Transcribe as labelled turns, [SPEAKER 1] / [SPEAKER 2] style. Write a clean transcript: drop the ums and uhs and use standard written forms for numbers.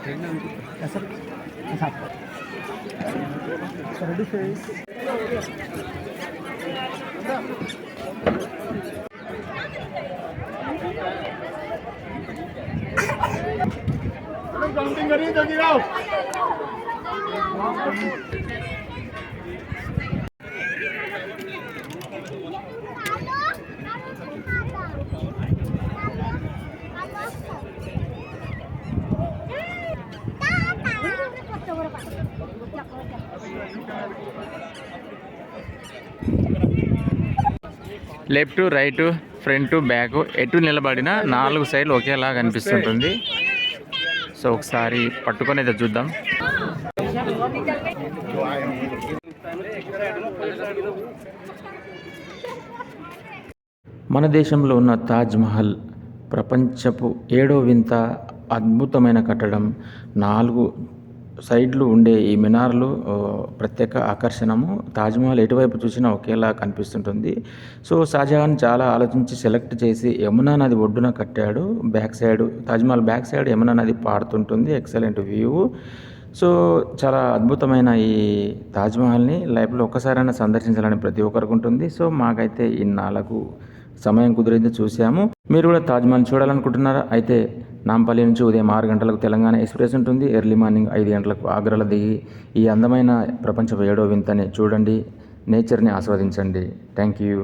[SPEAKER 1] Kasar satu. Ready face. Something kari to giraw.
[SPEAKER 2] Left right front back ఎటు నిలబడినా 4 సైడ్లు ఒకేలా కనిపిస్తుంటుంది. సో ఒకసారి పట్టుకొని అయితే చూద్దాం. మన దేశంలో ఉన్న తాజ్మహల్ ప్రపంచపు 7వ వింత, అద్భుతమైన కట్టడం. 4 సైడ్లు ఉండే ఈ మినార్లు ప్రత్యేక ఆకర్షణము. తాజ్మహల్ ఎటువైపు చూసినా ఒకేలా కనిపిస్తుంటుంది. సో షాజహాన్ చాలా ఆలోచించి సెలెక్ట్ చేసి యమునా నది ఒడ్డున కట్టాడు. Back side Taj Mahal back side Yamuna నది పారుతుంటుంది. Excellent view. సో చాలా అద్భుతమైన ఈ తాజ్మహల్ని లైఫ్లో ఒక్కసారైనా సందర్శించాలని ప్రతి ఒక్కరికి ఉంటుంది. సో మాకైతే ఇన్నాళ్ళకు సమయం కుదిరింది, చూసాము. మీరు కూడా తాజ్మహల్ చూడాలనుకుంటున్నారా? అయితే నాంపల్లి నుంచి ఉదయం 6 గంటలకు తెలంగాణ ఎక్స్ప్రెస్ ఉంటుంది. ఎర్లీ మార్నింగ్ 5 గంటలకు ఆగ్రాలో దిగి ఈ అందమైన ప్రపంచపు 7వ వింతని చూడండి, నేచర్ని ఆస్వాదించండి. Thank you.